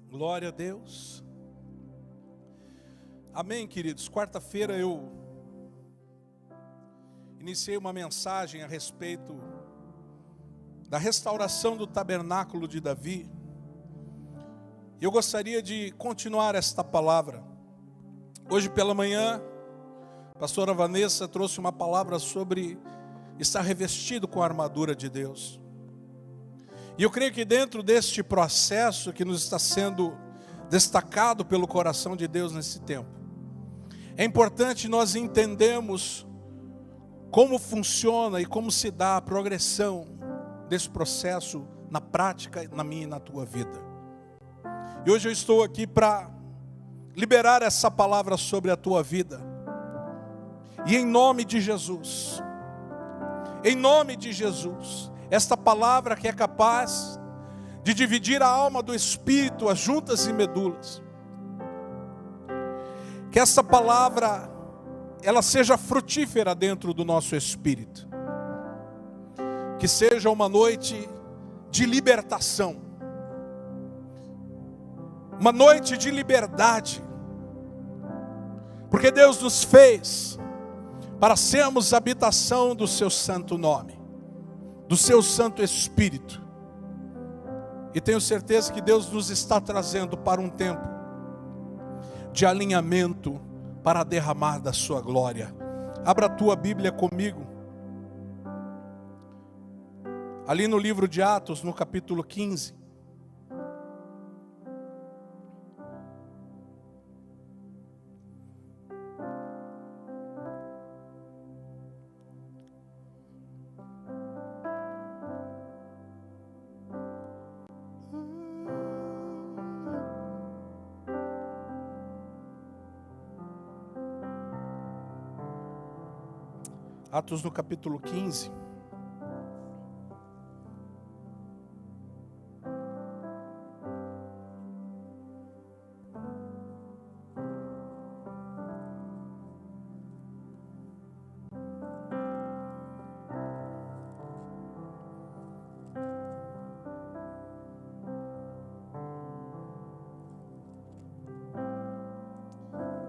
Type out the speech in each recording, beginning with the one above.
Glória a Deus. Amém, queridos. Quarta-feira eu iniciei uma mensagem a respeito da restauração do tabernáculo de Davi. E eu gostaria de continuar esta palavra. Hoje pela manhã, a pastora Vanessa trouxe uma palavra sobre estar revestido com a armadura de Deus. E eu creio que dentro deste processo que nos está sendo destacado pelo coração de Deus nesse tempo, é importante nós entendermos como funciona e como se dá a progressão desse processo na prática, na minha e na tua vida. E hoje eu estou aqui para liberar essa palavra sobre a tua vida. E em nome de Jesus, esta palavra que é capaz de dividir a alma do espírito, as juntas e medulas, que essa palavra ela seja frutífera dentro do nosso espírito, que seja uma noite de libertação, uma noite de liberdade, porque Deus nos fez para sermos habitação do seu santo nome, do seu santo Espírito. E tenho certeza que Deus nos está trazendo para um tempo de alinhamento para derramar da sua glória. Abra a tua Bíblia comigo, ali no livro de Atos, no capítulo 15. Atos no capítulo 15.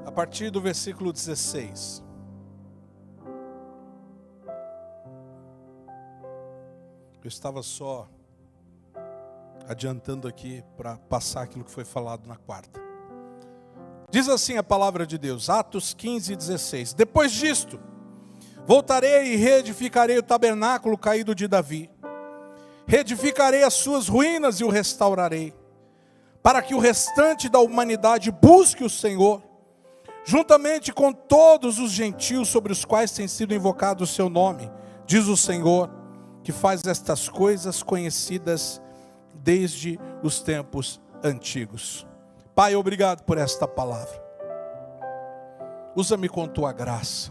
A partir do versículo 16. Eu estava só adiantando aqui para passar aquilo que foi falado na quarta. Diz assim a palavra de Deus, Atos 15, 16. Depois disto, voltarei e reedificarei o tabernáculo caído de Davi. Reedificarei as suas ruínas e o restaurarei, para que o restante da humanidade busque o Senhor, juntamente com todos os gentios sobre os quais tem sido invocado o seu nome, diz o Senhor, que faz estas coisas conhecidas desde os tempos antigos. Pai, obrigado por esta palavra. Usa-me com tua graça.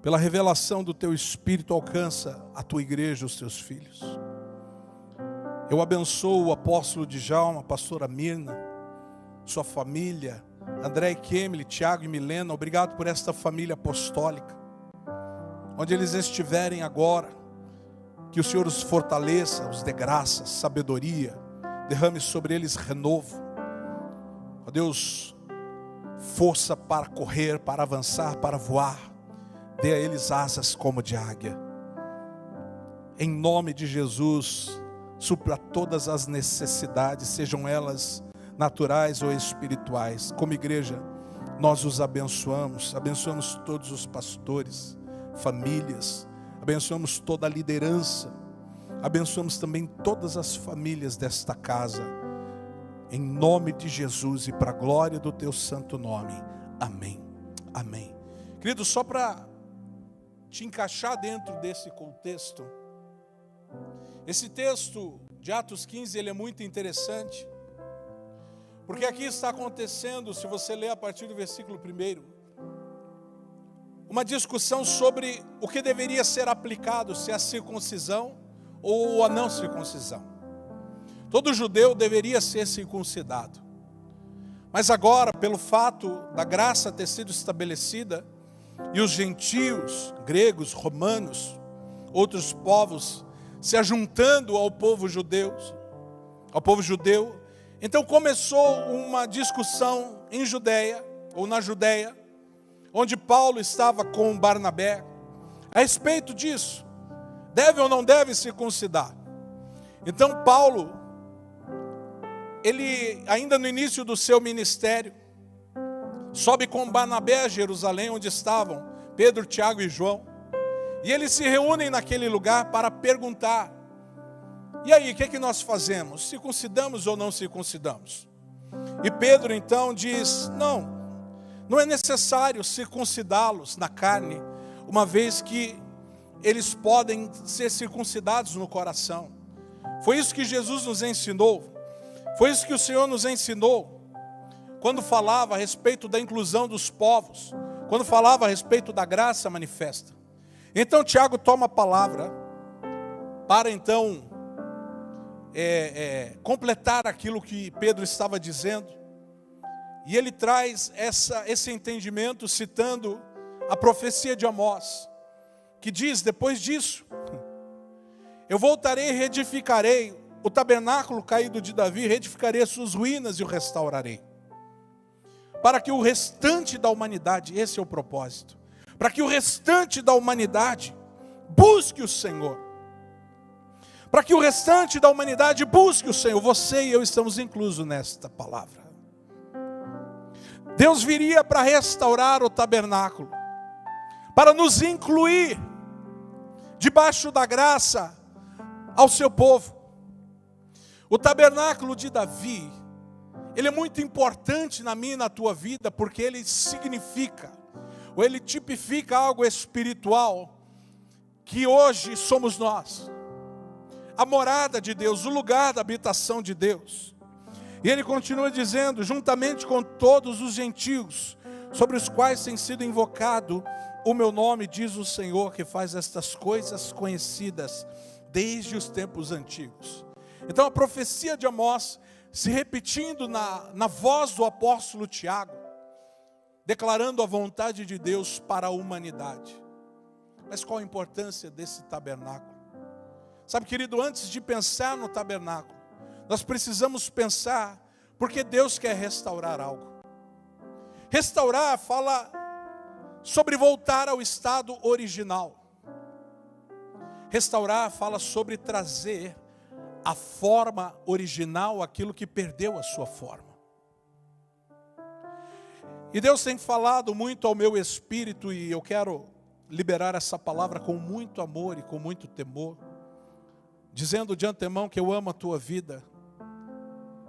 Pela revelação do teu Espírito, alcança a tua igreja, os teus filhos. Eu abençoo o apóstolo Djalma, a pastora Mirna, sua família, André e Kemily, Tiago e Milena. Obrigado por esta família apostólica. Onde eles estiverem agora, que o Senhor os fortaleça, os dê graça, sabedoria, derrame sobre eles renovo. Ó Deus, força para correr, para avançar, para voar. Dê a eles asas como de águia. Em nome de Jesus, supra todas as necessidades, sejam elas naturais ou espirituais. Como igreja, nós os abençoamos todos os pastores, famílias, abençoamos toda a liderança, abençoamos também todas as famílias desta casa, em nome de Jesus e para a glória do teu santo nome, amém, amém. Querido, só para te encaixar dentro desse contexto, esse texto de Atos 15, ele é muito interessante, porque aqui está acontecendo, se você ler a partir do versículo 1, uma discussão sobre o que deveria ser aplicado, se a circuncisão ou a não circuncisão. Todo judeu deveria ser circuncidado. Mas agora, pelo fato da graça ter sido estabelecida, e os gentios, gregos, romanos, outros povos, se ajuntando ao povo judeu, Então começou uma discussão em Judeia, ou na Judeia, onde Paulo estava com Barnabé, a respeito disso. Deve ou não deve circuncidar? Então Paulo, ele ainda no início do seu ministério, sobe com Barnabé a Jerusalém, onde estavam Pedro, Tiago e João. E eles se reúnem naquele lugar para perguntar: e aí, o que é que nós fazemos? Circuncidamos ou não circuncidamos? E Pedro então diz: não é necessário circuncidá-los na carne, uma vez que eles podem ser circuncidados no coração. Foi isso que Jesus nos ensinou, foi isso que o Senhor nos ensinou, quando falava a respeito da inclusão dos povos, quando falava a respeito da graça manifesta. Então Tiago toma a palavra, para então completar aquilo que Pedro estava dizendo, e ele traz esse entendimento citando a profecia de Amós, que diz: depois disso, eu voltarei e reedificarei o tabernáculo caído de Davi, reedificarei as suas ruínas e o restaurarei, para que o restante da humanidade, esse é o propósito, para que o restante da humanidade busque o Senhor, para que o restante da humanidade busque o Senhor. Você e eu estamos inclusos nesta palavra. Deus viria para restaurar o tabernáculo, para nos incluir debaixo da graça ao seu povo. O tabernáculo de Davi, ele é muito importante na minha e na tua vida, porque ele significa, ou ele tipifica algo espiritual, que hoje somos nós, a morada de Deus, o lugar da habitação de Deus. E ele continua dizendo: juntamente com todos os gentios, sobre os quais tem sido invocado o meu nome, diz o Senhor, que faz estas coisas conhecidas desde os tempos antigos. Então a profecia de Amós, se repetindo na voz do apóstolo Tiago, declarando a vontade de Deus para a humanidade. Mas qual a importância desse tabernáculo? Sabe, querido, antes de pensar no tabernáculo, nós precisamos pensar porque Deus quer restaurar algo. Restaurar fala sobre voltar ao estado original. Restaurar fala sobre trazer a forma original, aquilo que perdeu a sua forma. E Deus tem falado muito ao meu espírito, e eu quero liberar essa palavra com muito amor e com muito temor, dizendo de antemão que eu amo a tua vida,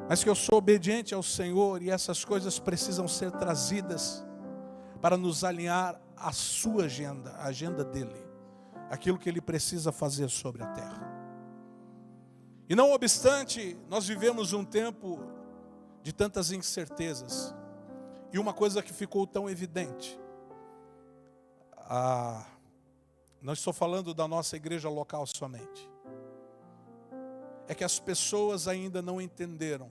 mas que eu sou obediente ao Senhor, e essas coisas precisam ser trazidas para nos alinhar à sua agenda, a agenda dele, aquilo que ele precisa fazer sobre a terra. E não obstante, nós vivemos um tempo de tantas incertezas, e uma coisa que ficou tão evidente, não estou falando da nossa igreja local somente, é que as pessoas ainda não entenderam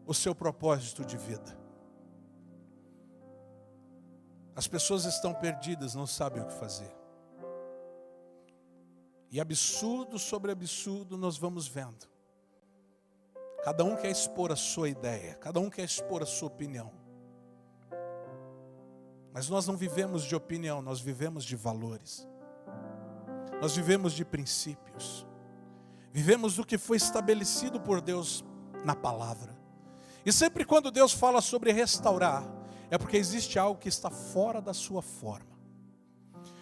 o seu propósito de vida. As pessoas estão perdidas, não sabem o que fazer. E absurdo sobre absurdo nós vamos vendo. Cada um quer expor a sua ideia, cada um quer expor a sua opinião. Mas nós não vivemos de opinião, nós vivemos de valores. Nós vivemos de princípios. Vivemos do que foi estabelecido por Deus na palavra. E sempre quando Deus fala sobre restaurar, é porque existe algo que está fora da sua forma.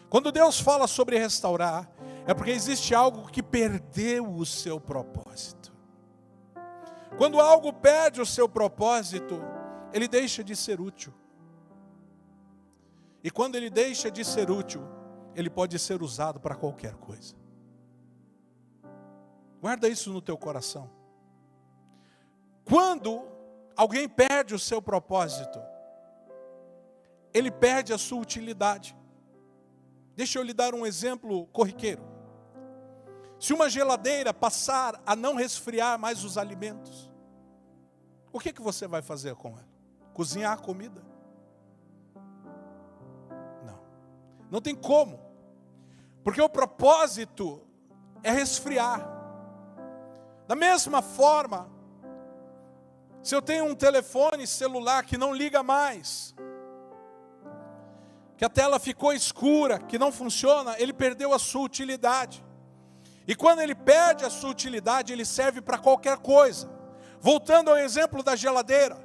Quando Deus fala sobre restaurar, é porque existe algo que perdeu o seu propósito. Quando algo perde o seu propósito, ele deixa de ser útil. E quando ele deixa de ser útil, ele pode ser usado para qualquer coisa. Guarda isso no teu coração. Quando alguém perde o seu propósito, ele perde a sua utilidade. Deixa eu lhe dar um exemplo corriqueiro. Se uma geladeira passar a não resfriar mais os alimentos, o que você vai fazer com ela? Cozinhar a comida? Não. Não tem como. Porque o propósito é resfriar. Da mesma forma, Se eu tenho um telefone celular que não liga mais, que a tela ficou escura, que não funciona, ele perdeu a sua utilidade. E quando ele perde a sua utilidade, ele serve para qualquer coisa. Voltando ao exemplo da geladeira,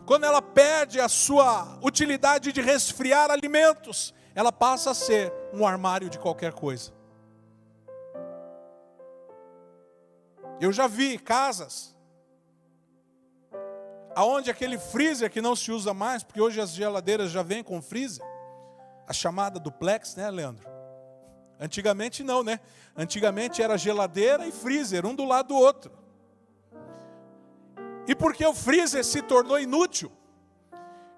quando ela perde a sua utilidade de resfriar alimentos, ela passa a ser um armário de qualquer coisa. Eu já vi casas aonde aquele freezer que não se usa mais, porque hoje as geladeiras já vêm com freezer, a chamada duplex, né, Leandro? Antigamente não, né? Antigamente era geladeira e freezer, um do lado do outro. E porque o freezer se tornou inútil,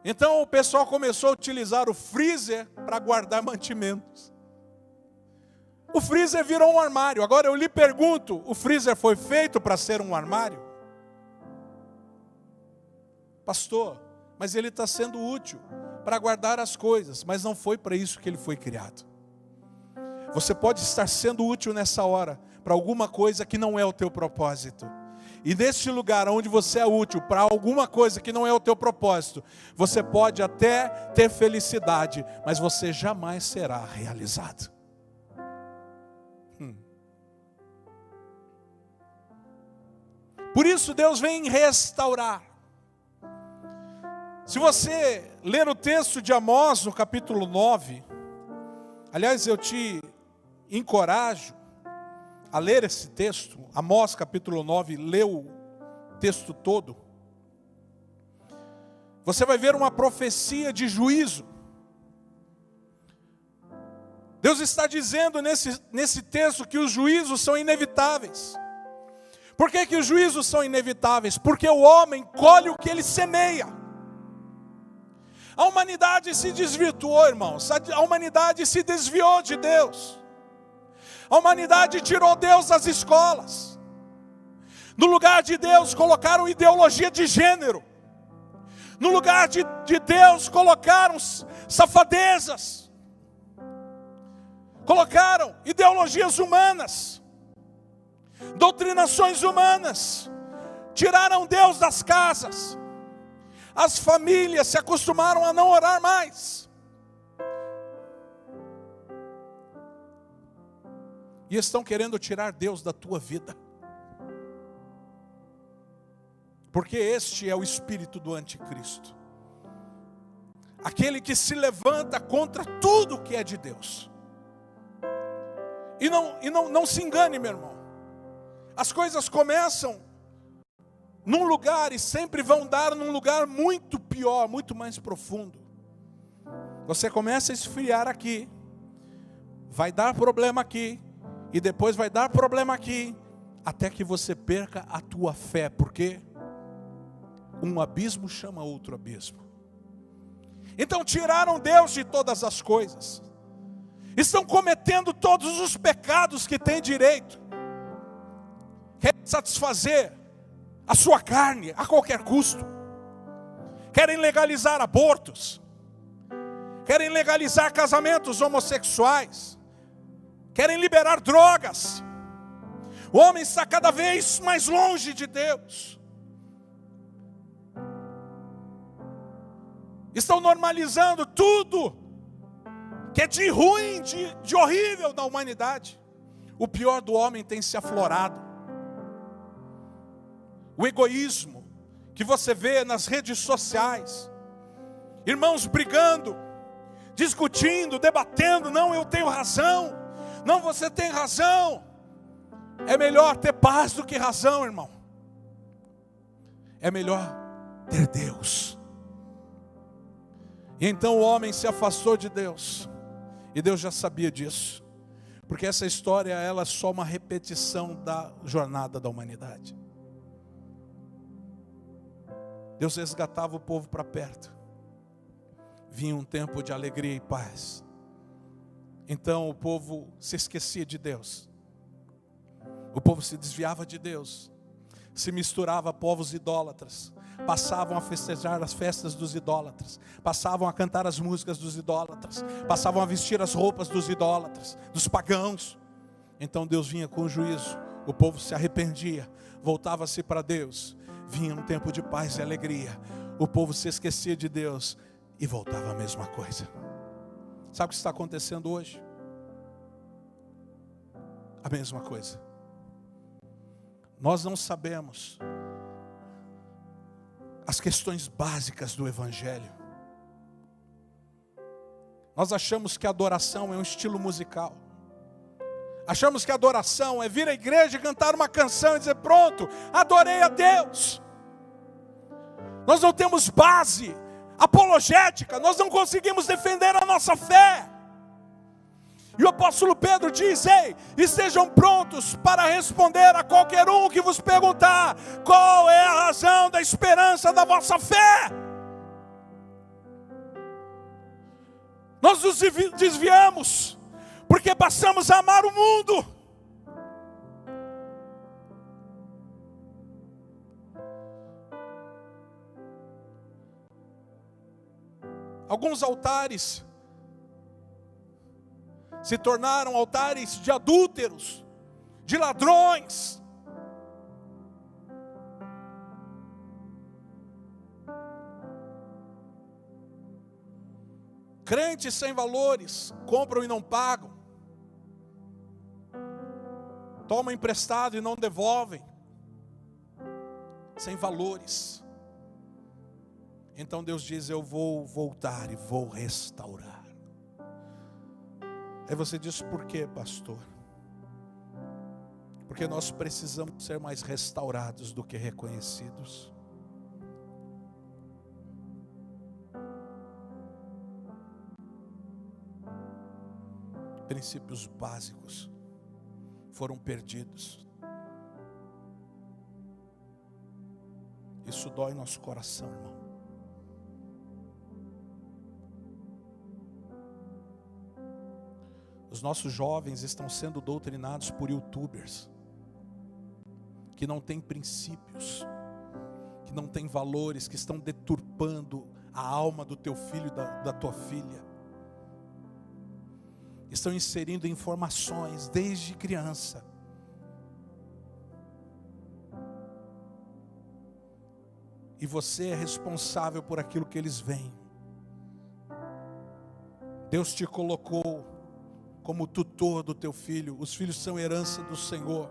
então o pessoal começou a utilizar o freezer para guardar mantimentos. O freezer virou um armário. Agora eu lhe pergunto, o freezer foi feito para ser um armário? Pastor, mas ele está sendo útil para guardar as coisas, mas não foi para isso que ele foi criado. Você pode estar sendo útil nessa hora para alguma coisa que não é o teu propósito. E neste lugar onde você é útil para alguma coisa que não é o teu propósito, você pode até ter felicidade, mas você jamais será realizado. Por isso Deus vem restaurar. Se você ler o texto de Amós, no capítulo 9, aliás, eu te encorajo a ler esse texto, Amós capítulo 9, lê o texto todo. Você vai ver uma profecia de juízo. Deus está dizendo nesse texto que os juízos são inevitáveis. Por que os juízos são inevitáveis? Porque o homem colhe o que ele semeia. A humanidade se desvirtuou, irmãos. A humanidade se desviou de Deus. A humanidade tirou Deus das escolas. No lugar de Deus colocaram ideologia de gênero. No lugar de Deus colocaram safadezas. Colocaram ideologias humanas. Doutrinações humanas. Tiraram Deus das casas. As famílias se acostumaram a não orar mais. E estão querendo tirar Deus da tua vida. Porque este é o espírito do anticristo. Aquele que se levanta contra tudo que é de Deus. E não se engane, meu irmão. As coisas começam num lugar e sempre vão dar num lugar muito pior, muito mais profundo. Você começa a esfriar aqui, vai dar problema aqui, e depois vai dar problema aqui, até que você perca a tua fé, porque um abismo chama outro abismo. Então tiraram Deus de todas as coisas, estão cometendo todos os pecados que têm direito, querem satisfazer a sua carne a qualquer custo, querem legalizar abortos, querem legalizar casamentos homossexuais, querem liberar drogas. O homem está cada vez mais longe de Deus. Estão normalizando tudo que é de ruim, de horrível da humanidade. O pior do homem tem se aflorado. O egoísmo que você vê nas redes sociais, irmãos brigando, discutindo, debatendo, não, eu tenho razão, não, você tem razão. É melhor ter paz do que razão, irmão. É melhor ter Deus. E então o homem se afastou de Deus, e Deus já sabia disso, porque essa história ela é só uma repetição da jornada da humanidade. Deus resgatava o povo para perto. Vinha um tempo de alegria e paz. Então o povo se esquecia de Deus. O povo se desviava de Deus. Se misturava a povos idólatras. Passavam a festejar as festas dos idólatras. Passavam a cantar as músicas dos idólatras. Passavam a vestir as roupas dos idólatras, dos pagãos. Então Deus vinha com juízo. O povo se arrependia, voltava-se para Deus. vinha um tempo de paz e alegria. O povo se esquecia de Deus e voltava a mesma coisa. Sabe o que está acontecendo hoje? A mesma coisa. Nós não sabemos as questões básicas do Evangelho. Nós achamos que a adoração é um estilo musical. Achamos que a adoração é vir à igreja e cantar uma canção e dizer: pronto, adorei a Deus. Nós não temos base apologética, nós não conseguimos defender a nossa fé. E o apóstolo Pedro diz: ei, estejam prontos para responder a qualquer um que vos perguntar qual é a razão da esperança da vossa fé. Nós nos desviamos, porque passamos a amar o mundo. Alguns altares se tornaram altares de adúlteros, de ladrões. Crentes sem valores, compram e não pagam. Tomam emprestado e não devolvem. Sem valores. Então Deus diz: eu vou voltar e vou restaurar. Aí você diz: por quê, pastor? Porque nós precisamos ser mais restaurados do que reconhecidos. Princípios básicos foram perdidos. Isso dói nosso coração, irmão. Os nossos jovens estão sendo doutrinados por youtubers que não têm princípios, que não têm valores, que estão deturpando a alma do teu filho e da tua filha. Estão inserindo informações desde criança. E você é responsável por aquilo que eles veem. Deus te colocou como tutor do teu filho. Os filhos são herança do Senhor,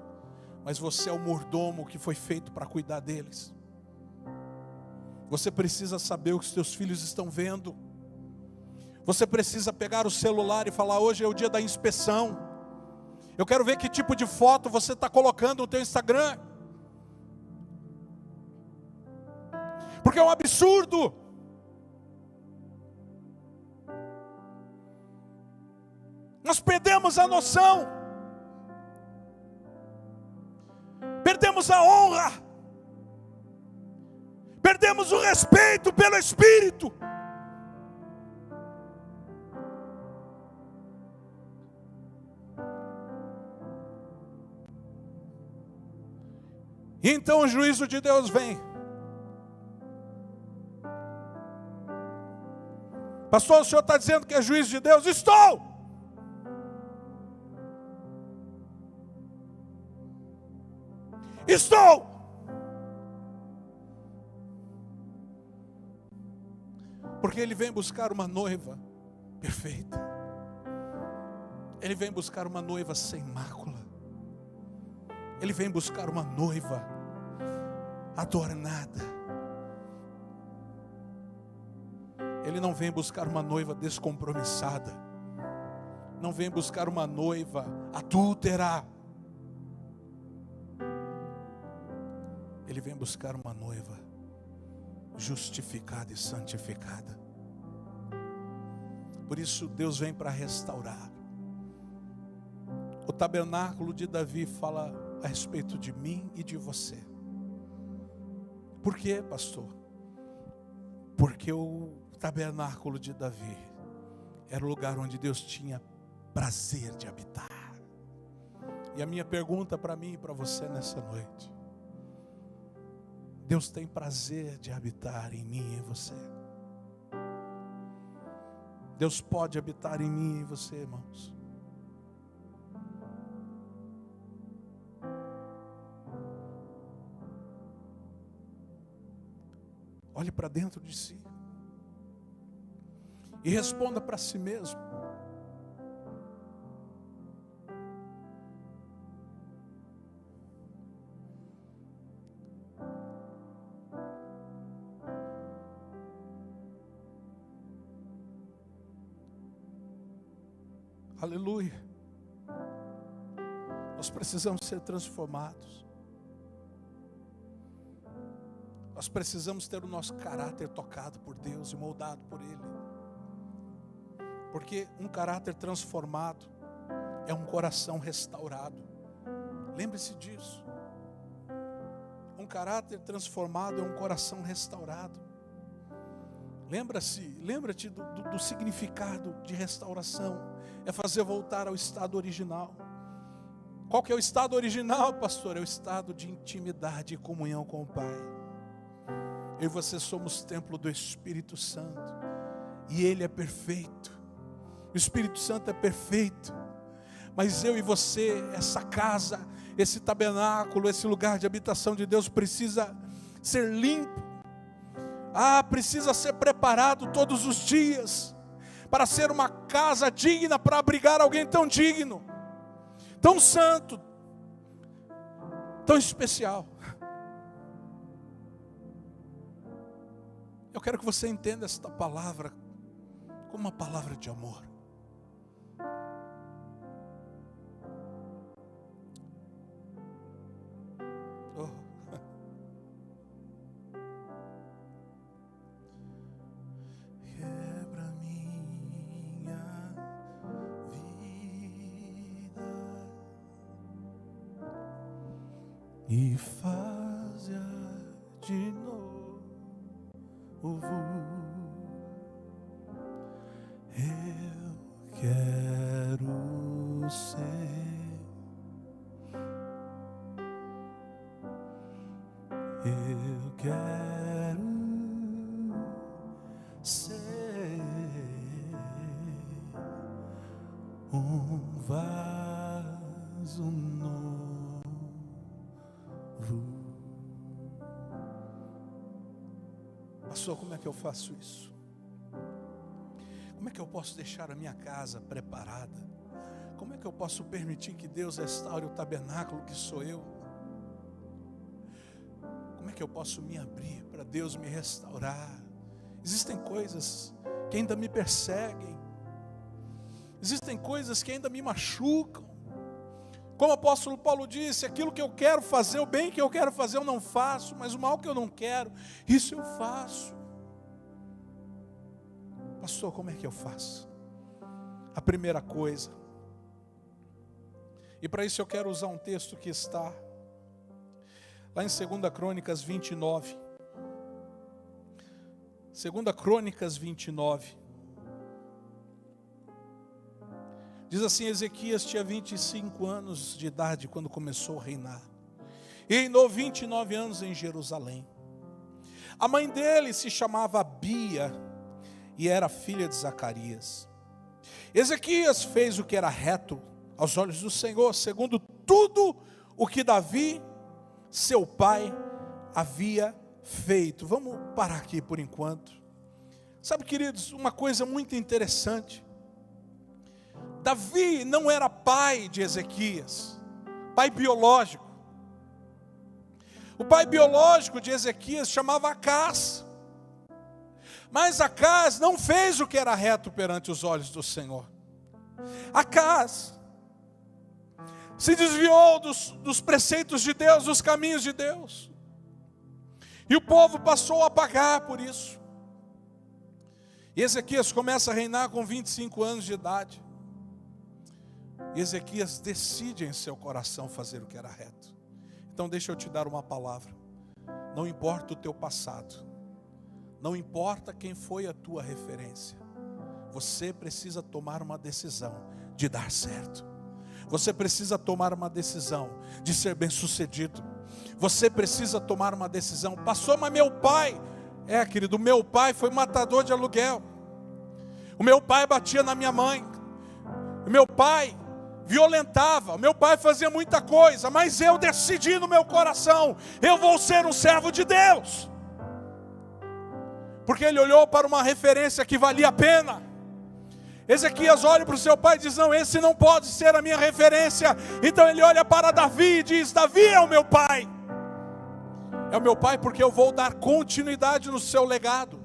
mas você é o mordomo que foi feito para cuidar deles. Você precisa saber o que os teus filhos estão vendo. Você precisa pegar o celular e falar: hoje é o dia da inspeção. Eu quero ver que tipo de foto você está colocando no teu Instagram. Porque é um absurdo. Nós perdemos a noção. Perdemos a honra. Perdemos o respeito pelo Espírito. E então o juízo de Deus vem. Pastor, o senhor está dizendo que é juízo de Deus? Estou! Estou! Porque Ele vem buscar uma noiva perfeita. Ele vem buscar uma noiva sem mácula. Ele vem buscar uma noiva adornada. Ele não vem buscar uma noiva descompromissada. Não vem buscar uma noiva adúltera. Ele vem buscar uma noiva justificada e santificada. Por isso Deus vem para restaurar. O tabernáculo de Davi fala a respeito de mim e de você. Por quê, pastor? Porque o tabernáculo de Davi era o lugar onde Deus tinha prazer de habitar. E a minha pergunta para mim e para você nessa noite: Deus tem prazer de habitar em mim e em você? Deus pode habitar em mim e em você, irmãos? Olhe para dentro de si. E responda para si mesmo. Aleluia. Nós precisamos ser transformados. Nós precisamos ter o nosso caráter tocado por Deus e moldado por Ele. Porque um caráter transformado é um coração restaurado. Lembre-se disso. Um caráter transformado é um coração restaurado. Lembra-te do significado de restauração. É fazer voltar ao estado original. Qual que é o estado original, pastor? É o estado de intimidade e comunhão com o Pai. Eu e você somos templo do Espírito Santo. E Ele é perfeito. O Espírito Santo é perfeito. Mas eu e você, essa casa, esse tabernáculo, esse lugar de habitação de Deus precisa ser limpo. Precisa ser preparado todos os dias para ser uma casa digna para abrigar alguém tão digno, tão santo, tão especial. Eu quero que você entenda esta palavra como uma palavra de amor. E faz-a de novo. Eu quero ser. Eu quero ser um vaso novo. Pastor, como é que eu faço isso? Como é que eu posso deixar a minha casa preparada? Como é que eu posso permitir que Deus restaure o tabernáculo que sou eu? Como é que eu posso me abrir para Deus me restaurar? Existem coisas que ainda me perseguem. Existem coisas que ainda me machucam. Como o apóstolo Paulo disse, aquilo que eu quero fazer, o bem que eu quero fazer eu não faço, mas o mal que eu não quero, isso eu faço. Pastor, como é que eu faço? A primeira coisa, e para isso eu quero usar um texto que está lá em 2 Crônicas 29. 2 Crônicas 29. Diz assim: Ezequias tinha 25 anos de idade quando começou a reinar. E reinou 29 anos em Jerusalém. A mãe dele se chamava Abia e era filha de Zacarias. Ezequias fez o que era reto aos olhos do Senhor, segundo tudo o que Davi, seu pai, havia feito. Vamos parar aqui por enquanto. Sabe, queridos, uma coisa muito interessante. Davi não era pai de Ezequias, pai biológico. O pai biológico de Ezequias chamava Acás. Mas Acás não fez o que era reto perante os olhos do Senhor. Acás se desviou dos preceitos de Deus, dos caminhos de Deus. E o povo passou a pagar por isso. E Ezequias começa a reinar com 25 anos de idade. E Ezequias decide em seu coração fazer o que era reto. Então deixa eu te dar uma palavra. Não importa o teu passado. Não importa quem foi a tua referência. Você precisa tomar uma decisão de dar certo. Você precisa tomar uma decisão de ser bem-sucedido. Você precisa tomar uma decisão. Pastor, mas meu pai... querido, meu pai foi matador de aluguel. O meu pai batia na minha mãe. O meu pai violentava. O meu pai fazia muita coisa. Mas eu decidi no meu coração, eu vou ser um servo de Deus. porque ele olhou para uma referência que valia a pena. Ezequias olha para o seu pai e diz: não, esse não pode ser a minha referência. Então ele olha para Davi e diz: Davi é o meu pai. É o meu pai porque eu vou dar continuidade no seu legado,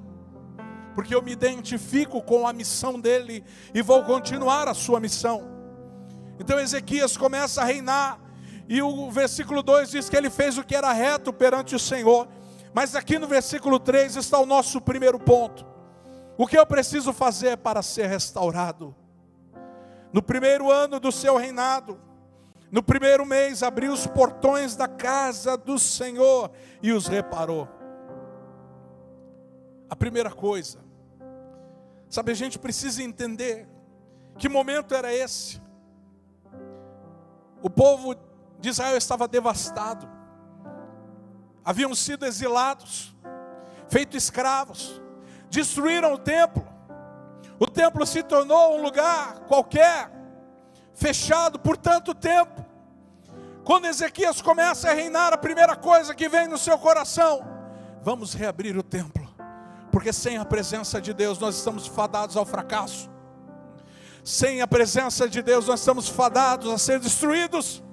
porque eu me identifico com a missão dele e vou continuar a sua missão. Então Ezequias começa a reinar, e o versículo 2 diz que ele fez o que era reto perante o Senhor. Mas aqui no versículo 3 está o nosso primeiro ponto. O que eu preciso fazer para ser restaurado? No primeiro ano do seu reinado, no primeiro mês, abriu os portões da casa do Senhor e os reparou. A primeira coisa, sabe, a gente precisa entender que momento era esse. O povo de Israel estava devastado, haviam sido exilados, feitos escravos, destruíram o templo se tornou um lugar qualquer, fechado por tanto tempo. Quando Ezequias começa a reinar, a primeira coisa que vem no seu coração: vamos reabrir o templo, porque sem a presença de Deus nós estamos fadados ao fracasso. Sem a presença de Deus nós estamos fadados a ser destruídos.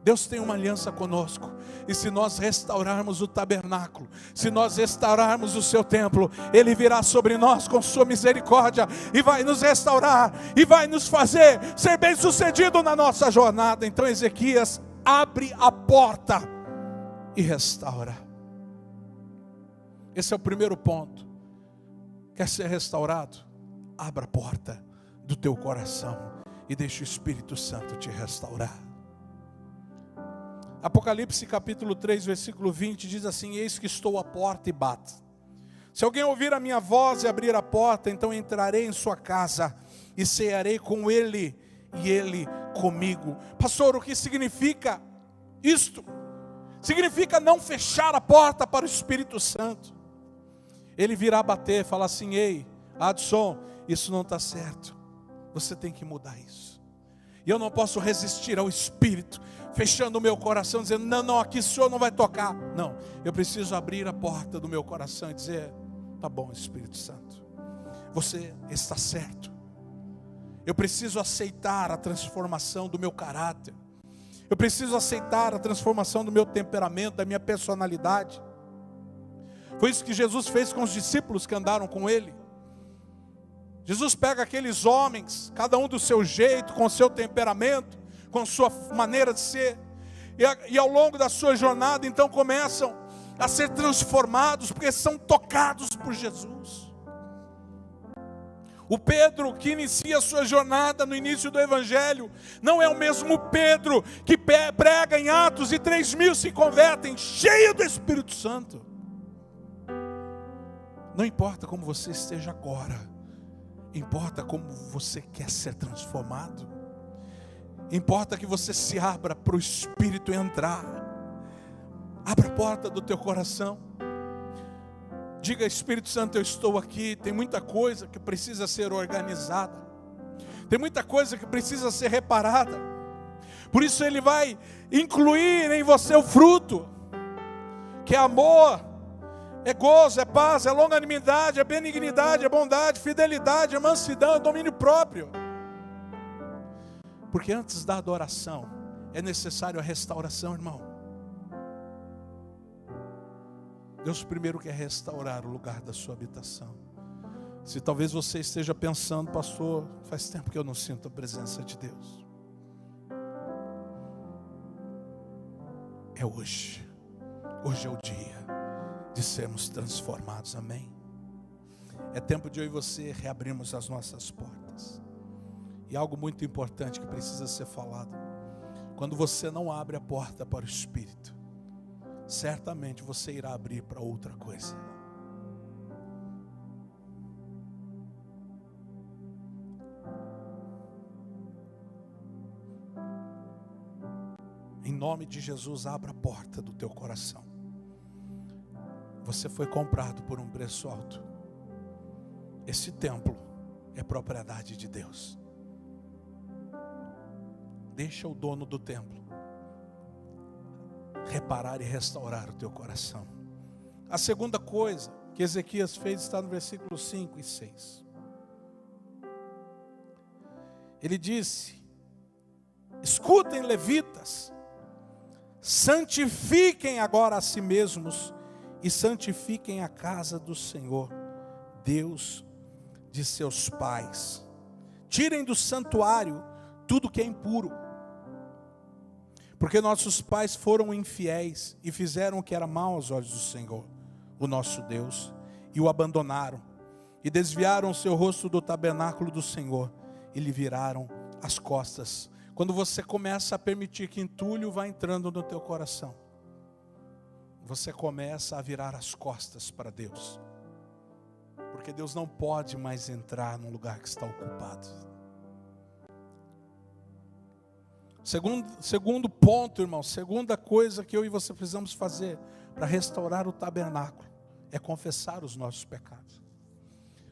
Deus tem uma aliança conosco, e se nós restaurarmos o tabernáculo, se nós restaurarmos o seu templo, Ele virá sobre nós com sua misericórdia, e vai nos restaurar, e vai nos fazer ser bem sucedido na nossa jornada. Então Ezequias abre a porta e restaura. Esse é o primeiro ponto. Quer ser restaurado? Abra a porta do teu coração e deixe o Espírito Santo te restaurar. Apocalipse capítulo 3, versículo 20 diz assim: eis que estou à porta e bato. Se alguém ouvir a minha voz e abrir a porta, então entrarei em sua casa e cearei com ele e ele comigo. Pastor, o que significa isto? Significa não fechar a porta para o Espírito Santo. Ele virá bater e falar assim: ei, Adson, isso não está certo, você tem que mudar isso. E eu não posso resistir ao Espírito fechando o meu coração, dizendo: não, aqui o Senhor não vai tocar. Não, eu preciso abrir a porta do meu coração e dizer: tá bom, Espírito Santo, você está certo. Eu preciso aceitar a transformação do meu caráter. Eu preciso aceitar a transformação do meu temperamento, da minha personalidade. Foi isso que Jesus fez com os discípulos que andaram com Ele. Jesus pega aqueles homens, cada um do seu jeito, com o seu temperamento, com sua maneira de ser, e ao longo da sua jornada, então começam a ser transformados, porque são tocados por Jesus. O Pedro que inicia a sua jornada no início do Evangelho, não é o mesmo Pedro que prega em Atos e 3.000 se convertem, cheio do Espírito Santo. Não importa como você esteja agora, importa como você quer ser transformado. Importa que você se abra para o Espírito entrar. Abra a porta do teu coração. Diga: Espírito Santo, eu estou aqui. Tem muita coisa que precisa ser organizada. Tem muita coisa que precisa ser reparada. Por isso Ele vai incluir em você o fruto, que é amor, é gozo, é paz, é longanimidade, é benignidade, é bondade, fidelidade, é mansidão, é domínio próprio. Porque antes da adoração é necessário a restauração, irmão. Deus primeiro quer restaurar o lugar da sua habitação. Se talvez você esteja pensando: pastor, faz tempo que eu não sinto a presença de Deus. É hoje. Hoje é o dia de sermos transformados, amém? É tempo de eu e você reabrirmos as nossas portas. E algo muito importante que precisa ser falado: quando você não abre a porta para o Espírito, certamente você irá abrir para outra coisa. Em nome de Jesus, abra a porta do teu coração. Você foi comprado por um preço alto. Esse templo é propriedade de Deus. Deixa o dono do templo reparar e restaurar o teu coração. A segunda coisa que Ezequias fez está no versículo 5 e 6. Ele disse: escutem, levitas, santifiquem agora a si mesmos e santifiquem a casa do Senhor, Deus de seus pais. Tirem do santuário tudo que é impuro, porque nossos pais foram infiéis e fizeram o que era mal aos olhos do Senhor, o nosso Deus, e o abandonaram, e desviaram o seu rosto do tabernáculo do Senhor, e lhe viraram as costas. Quando você começa a permitir que entulho vá entrando no teu coração, você começa a virar as costas para Deus, porque Deus não pode mais entrar num lugar que está ocupado. Segundo ponto, irmão, segunda coisa que eu e você precisamos fazer para restaurar o tabernáculo é confessar os nossos pecados.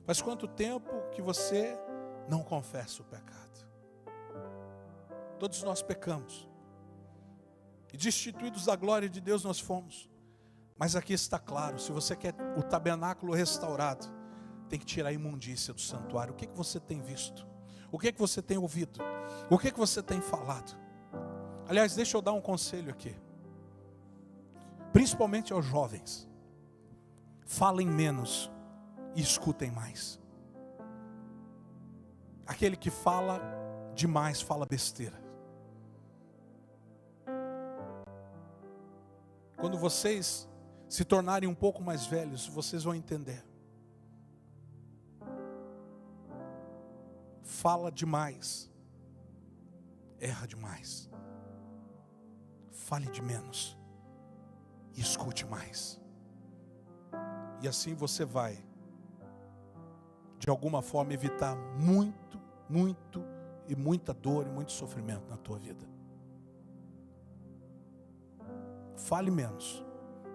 Faz quanto tempo que você não confessa o pecado? Todos nós pecamos, e destituídos da glória de Deus nós fomos. Mas aqui está claro, se você quer o tabernáculo restaurado, tem que tirar a imundícia do santuário. O que você tem visto? O que você tem ouvido? O que você tem falado? Aliás, deixa eu dar um conselho aqui, principalmente aos jovens: falem menos e escutem mais. Aquele que fala demais fala besteira. Quando vocês se tornarem um pouco mais velhos, vocês vão entender. Fala demais, erra demais. Fale de menos e escute mais. E assim você vai, de alguma forma, evitar muita dor e muito sofrimento na tua vida. Fale menos,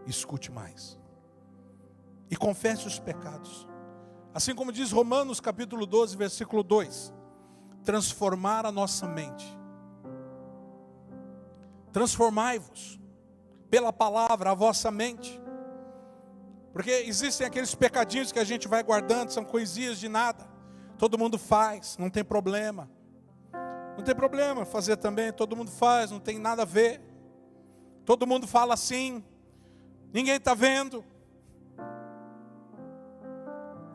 escute mais. E confesse os pecados. Assim como diz Romanos capítulo 12, versículo 2. Transformar a nossa mente. Transformai-vos pela palavra a vossa mente. Porque existem aqueles pecadinhos que a gente vai guardando, são coisinhas de nada. Todo mundo faz, não tem problema. Não tem problema fazer também, todo mundo faz, não tem nada a ver. Todo mundo fala assim, ninguém está vendo.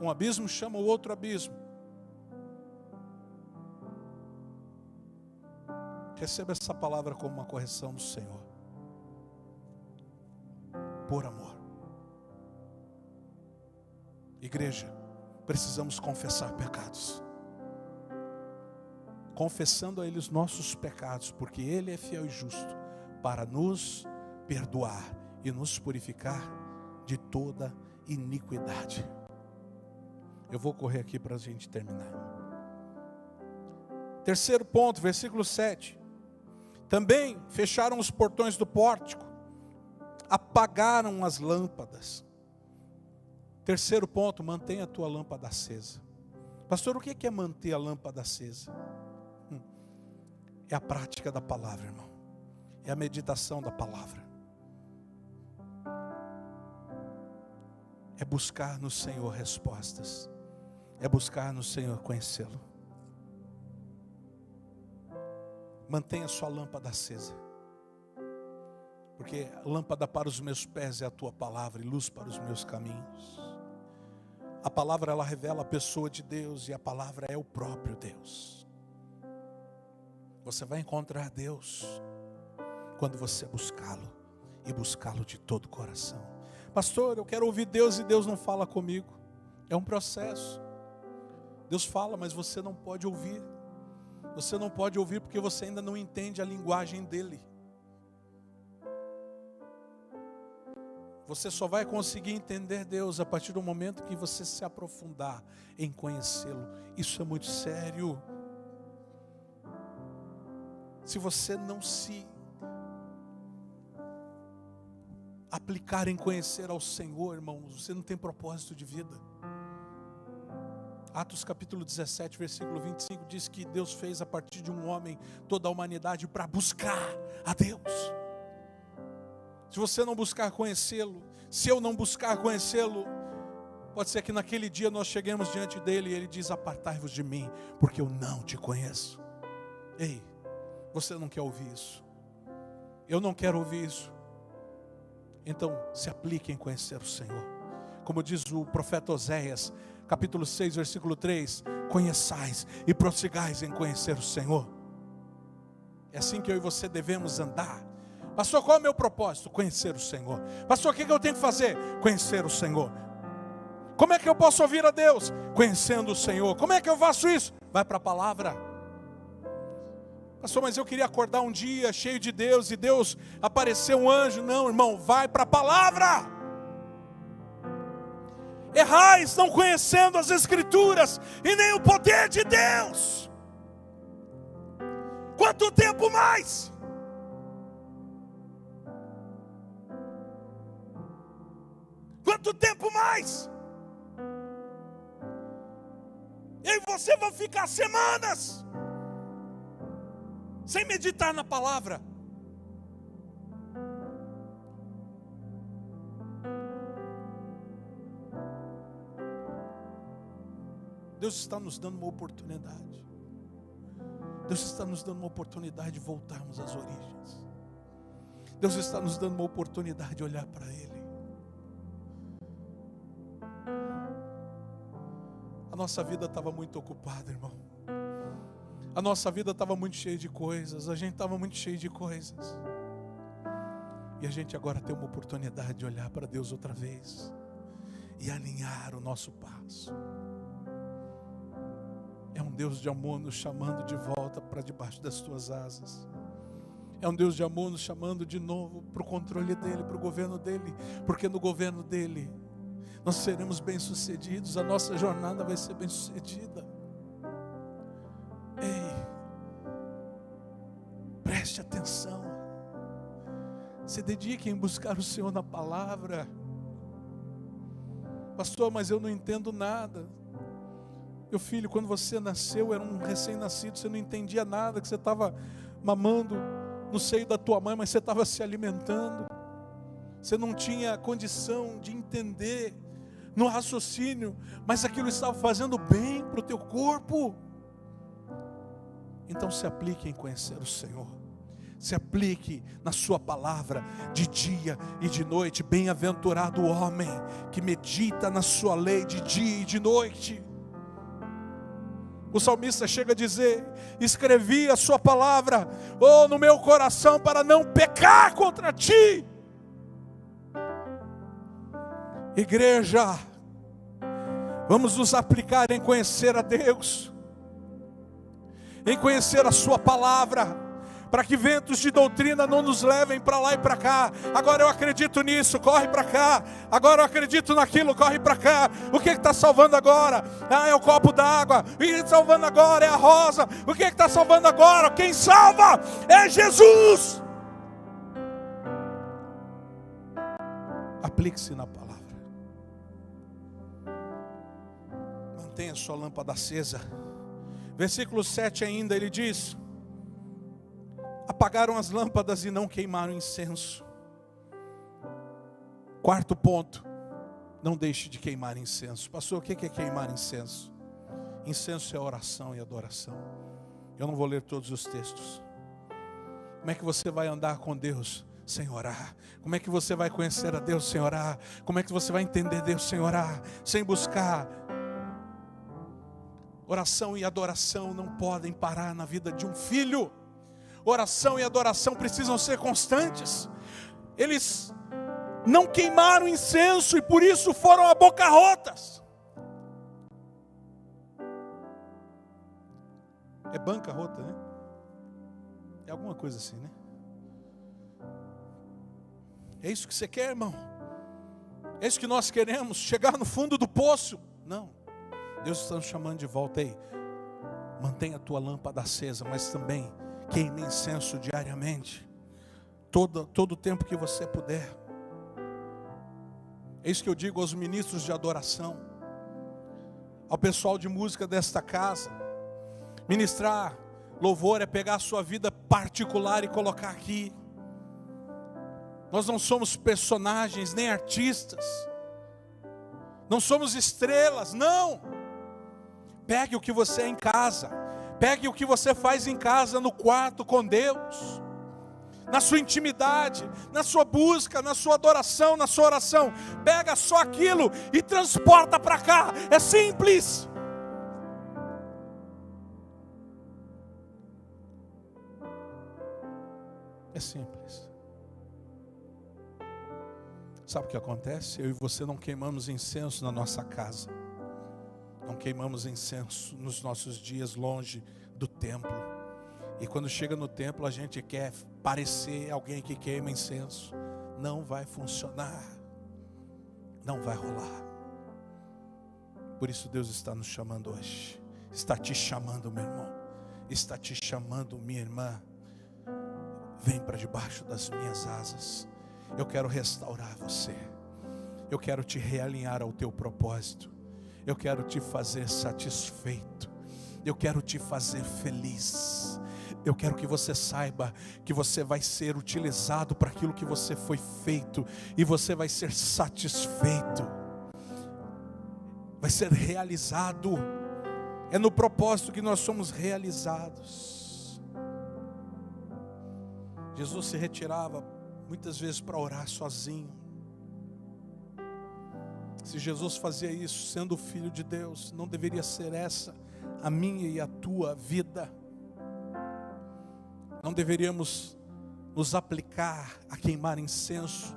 Um abismo chama o outro abismo. Receba essa palavra como uma correção do Senhor. Por amor. Igreja, precisamos confessar pecados. Confessando a Ele os nossos pecados, porque Ele é fiel e justo para nos perdoar e nos purificar de toda iniquidade. Eu vou correr aqui para a gente terminar. Terceiro ponto, versículo 7. Também fecharam os portões do pórtico, apagaram as lâmpadas. Terceiro ponto, mantenha a tua lâmpada acesa. Pastor, o que é manter a lâmpada acesa? É a prática da palavra, irmão. É a meditação da palavra. É buscar no Senhor respostas. É buscar no Senhor conhecê-lo. Mantenha sua lâmpada acesa. Porque lâmpada para os meus pés é a tua palavra e luz para os meus caminhos. A palavra, ela revela a pessoa de Deus e a palavra é o próprio Deus. Você vai encontrar Deus quando você buscá-lo e buscá-lo de todo o coração. Pastor, eu quero ouvir Deus e Deus não fala comigo. É um processo. Deus fala, mas você não pode ouvir. Você não pode ouvir porque você ainda não entende a linguagem dele. Você só vai conseguir entender Deus a partir do momento que você se aprofundar em conhecê-lo. Isso é muito sério. Se você não se aplicar em conhecer ao Senhor, irmãos, você não tem propósito de vida. Atos capítulo 17, versículo 25 diz que Deus fez a partir de um homem toda a humanidade para buscar a Deus. Se você não buscar conhecê-lo, se eu não buscar conhecê-lo, Pode ser que naquele dia nós cheguemos diante dele e ele diz: apartai-vos de mim, porque eu não te conheço. Ei, você não quer ouvir isso? Eu não quero ouvir isso. Então se aplique em conhecer o Senhor. Como diz o profeta Oséias, capítulo 6, versículo 3: conheçais e prossigais em conhecer o Senhor. É assim que eu e você devemos andar. Pastor, qual é o meu propósito? Conhecer o Senhor. Pastor, o que eu tenho que fazer? Conhecer o Senhor. Como é que eu posso ouvir a Deus? Conhecendo o Senhor. Como é que eu faço isso? Vai para a palavra. Pastor, mas eu queria acordar um dia cheio de Deus e Deus apareceu um anjo. Não, irmão, vai para a palavra. Errais não conhecendo as Escrituras e nem o poder de Deus. Quanto tempo mais? Quanto tempo mais? Eu e você vão ficar semanas sem meditar na palavra. Deus está nos dando uma oportunidade. Deus está nos dando uma oportunidade de voltarmos às origens. Deus está nos dando uma oportunidade de olhar para Ele. A nossa vida estava muito ocupada, irmão. A nossa vida estava muito cheia de coisas. A gente estava muito cheio de coisas. E a gente agora tem uma oportunidade de olhar para Deus outra vez e alinhar o nosso passo. É um Deus de amor nos chamando de volta para debaixo das tuas asas. É um Deus de amor nos chamando de novo para o controle dEle, para o governo dEle. Porque no governo dEle nós seremos bem-sucedidos, a nossa jornada vai ser bem-sucedida. Ei, preste atenção. Se dedique em buscar o Senhor na palavra. Pastor, mas eu não entendo nada. Meu filho, quando você nasceu, era um recém-nascido, você não entendia nada, que você estava mamando no seio da tua mãe, mas você estava se alimentando. Você não tinha condição de entender no raciocínio, mas aquilo estava fazendo bem para o teu corpo. Então se aplique em conhecer o Senhor. Se aplique na sua palavra de dia e de noite. Bem-aventurado o homem que medita na sua lei de dia e de noite. O salmista chega a dizer: escrevi a sua palavra, no meu coração, para não pecar contra ti. Igreja, vamos nos aplicar em conhecer a Deus, em conhecer a sua palavra, para que ventos de doutrina não nos levem para lá e para cá. Agora eu acredito nisso, corre para cá. Agora eu acredito naquilo, corre para cá. O que está salvando agora? É o copo d'água. O que está salvando agora é a rosa. O que está salvando agora? Quem salva é Jesus. Aplique-se na palavra. Mantenha sua lâmpada acesa. Versículo 7 ainda, ele diz: apagaram as lâmpadas e não queimaram incenso. Quarto ponto: não deixe de queimar incenso. Pastor, o que é queimar incenso? Incenso é oração e adoração. Eu não vou ler todos os textos. Como é que você vai andar com Deus sem orar? Como é que você vai conhecer a Deus sem orar? Como é que você vai entender Deus sem orar? Sem buscar? Oração e adoração não podem parar na vida de um filho. Oração e adoração precisam ser constantes. Eles não queimaram incenso e por isso foram a boca rotas. É bancarrota, né? É alguma coisa assim, né? É isso que você quer, irmão? É isso que nós queremos? Chegar no fundo do poço? Não. Deus está nos chamando de volta. Aí, mantenha a tua lâmpada acesa, mas também queime incenso diariamente, todo o tempo que você puder. É isso que eu digo aos ministros de adoração, ao pessoal de música desta casa. Ministrar louvor é pegar a sua vida particular e colocar aqui. Nós não somos personagens nem artistas. não somos estrelas, não. Pegue o que você é em casa, pegue o que você faz em casa, no quarto com Deus, na sua intimidade, na sua busca, na sua adoração, na sua oração. Pega só aquilo e transporta para cá. É simples. É simples. Sabe o que acontece? Eu e você não queimamos incenso na nossa casa. Não queimamos incenso nos nossos dias longe do templo. E quando chega no templo, a gente quer parecer alguém que queima incenso. Não vai funcionar. Não vai rolar. Por isso Deus está nos chamando hoje. Está te chamando, meu irmão. Está te chamando, minha irmã. Vem para debaixo das minhas asas. Eu quero restaurar você. Eu quero te realinhar ao teu propósito. Eu quero te fazer satisfeito. Eu quero te fazer feliz. Eu quero que você saiba que você vai ser utilizado para aquilo que você foi feito. E você vai ser satisfeito. Vai ser realizado. É no propósito que nós somos realizados. Jesus se retirava muitas vezes para orar sozinho. Se Jesus fazia isso, sendo filho de Deus, não deveria ser essa a minha e a tua vida? Não deveríamos nos aplicar a queimar incenso?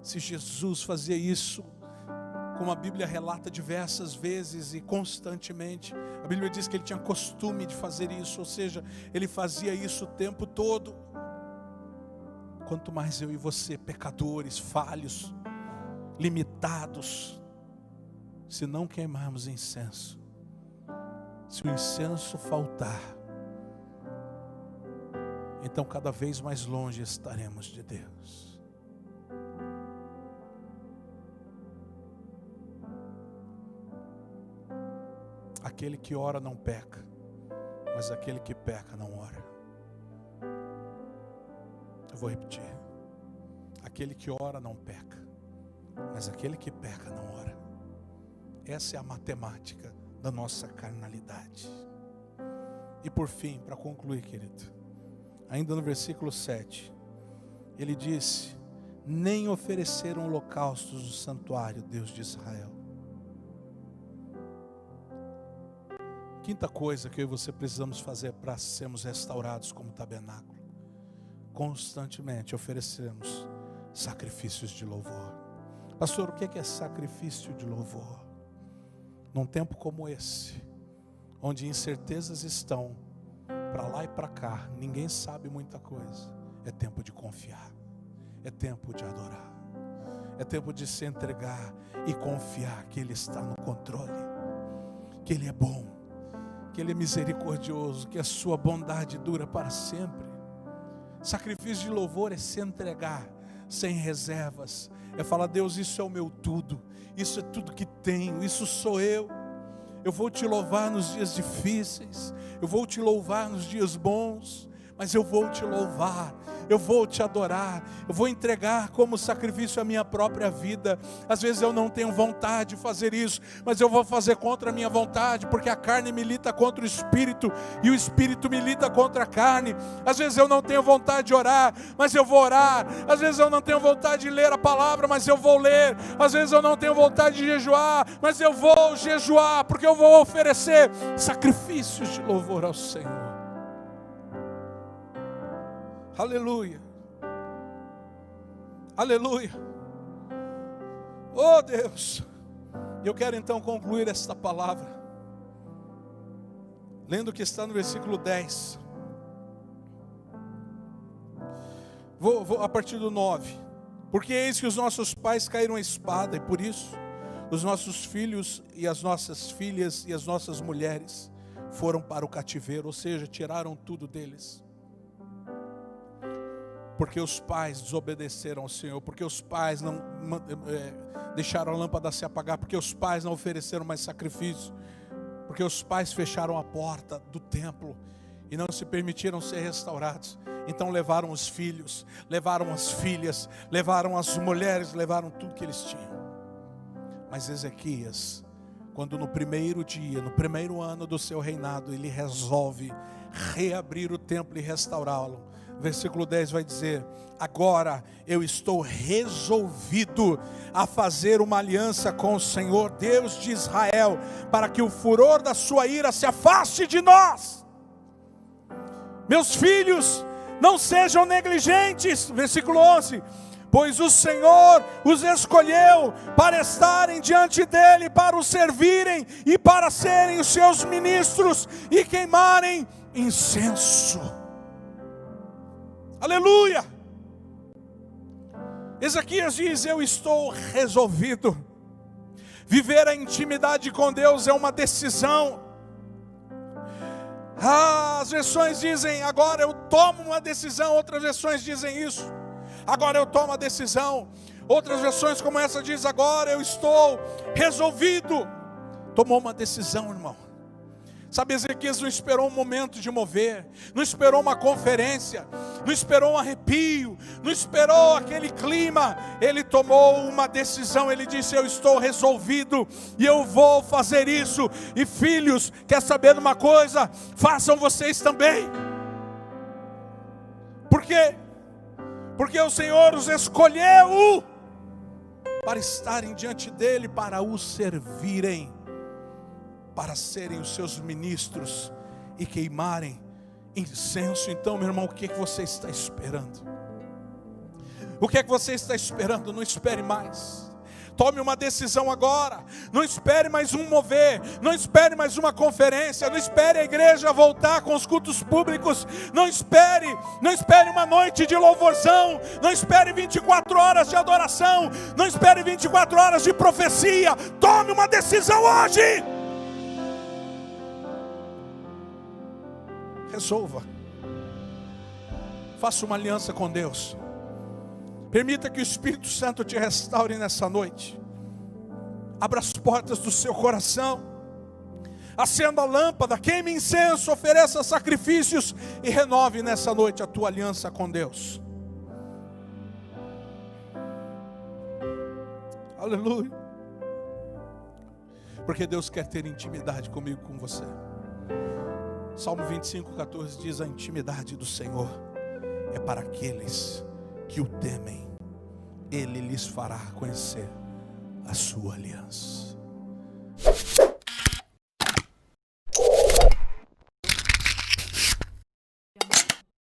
Se Jesus fazia isso, como a Bíblia relata diversas vezes e constantemente, a Bíblia diz que ele tinha costume de fazer isso, ou seja, ele fazia isso o tempo todo. Quanto mais eu e você, pecadores, falhos, limitados, se não queimarmos incenso, se o incenso faltar, então cada vez mais longe estaremos de Deus. Aquele que ora não peca, mas aquele que peca não ora. Eu vou repetir. Aquele que ora não peca, mas aquele que peca não ora. Essa é a matemática da nossa carnalidade. E por fim, para concluir, querido, ainda no versículo 7, ele disse: nem ofereceram holocaustos no santuário, Deus de Israel. Quinta coisa que eu e você precisamos fazer para sermos restaurados como tabernáculo: constantemente oferecemos sacrifícios de louvor. Pastor, o que é sacrifício de louvor? Num tempo como esse, onde incertezas estão para lá e para cá, ninguém sabe muita coisa, é tempo de confiar, é tempo de adorar, é tempo de se entregar e confiar que Ele está no controle, que Ele é bom, que Ele é misericordioso, que a sua bondade dura para sempre. Sacrifício de louvor é se entregar sem reservas, é falar: Deus, isso é o meu tudo, isso é tudo que tenho, isso sou eu. Eu vou te louvar nos dias difíceis, eu vou te louvar nos dias bons, mas eu vou te louvar, eu vou te adorar, eu vou entregar como sacrifício a minha própria vida. Às vezes eu não tenho vontade de fazer isso, mas eu vou fazer contra a minha vontade, porque a carne milita contra o Espírito, e o Espírito milita contra a carne. Às vezes eu não tenho vontade de orar, mas eu vou orar. Às vezes eu não tenho vontade de ler a palavra, mas eu vou ler. Às vezes eu não tenho vontade de jejuar, mas eu vou jejuar, porque eu vou oferecer sacrifícios de louvor ao Senhor. Aleluia, aleluia. Oh Deus, eu quero então concluir esta palavra lendo o que está no versículo 10. Vou a partir do 9. Porque eis que os nossos pais caíram à espada, e por isso os nossos filhos e as nossas filhas e as nossas mulheres foram para o cativeiro, ou seja, tiraram tudo deles. Porque os pais desobedeceram ao Senhor, porque os pais não deixaram a lâmpada se apagar, porque os pais não ofereceram mais sacrifício, porque os pais fecharam a porta do templo e não se permitiram ser restaurados. Então levaram os filhos, levaram as filhas, levaram as mulheres, levaram tudo que eles tinham. Mas Ezequias, quando no primeiro dia, no primeiro ano do seu reinado, ele resolve reabrir o templo e restaurá-lo. Versículo 10 vai dizer: agora eu estou resolvido a fazer uma aliança com o Senhor Deus de Israel, para que o furor da sua ira se afaste de nós. Meus filhos, não sejam negligentes. Versículo 11: pois o Senhor os escolheu para estarem diante dele, para o servirem e para serem os seus ministros e queimarem incenso. Aleluia! Ezequias diz: eu estou resolvido. Viver a intimidade com Deus é uma decisão. As versões dizem: agora eu tomo uma decisão. Outras versões dizem isso: agora eu tomo a decisão. Outras versões como essa diz: agora eu estou resolvido. Tomou uma decisão, irmão. Sabe, Ezequias não esperou um momento de mover, não esperou uma conferência, não esperou um arrepio, não esperou aquele clima. Ele tomou uma decisão, ele disse: eu estou resolvido e eu vou fazer isso. E filhos, quer saber de uma coisa? Façam vocês também. Por quê? Porque o Senhor os escolheu para estarem diante dele, para o servirem, para serem os seus ministros e queimarem incenso. Então, meu irmão, o que você está esperando? O que você está esperando? Não espere mais. Tome uma decisão agora. Não espere mais um mover. Não espere mais uma conferência. Não espere a igreja voltar com os cultos públicos. Não espere uma noite de louvorzão. Não espere 24 horas de adoração. Não espere 24 horas de profecia. Tome uma decisão hoje. Resolva. Faça uma aliança com Deus. Permita que o Espírito Santo te restaure nessa noite. Abra as portas do seu coração. Acenda a lâmpada, queime incenso, ofereça sacrifícios e renove nessa noite a tua aliança com Deus. Aleluia. Porque Deus quer ter intimidade comigo, com você. Salmo 25:14 diz: a intimidade do Senhor é para aqueles que o temem. Ele lhes fará conhecer a sua aliança.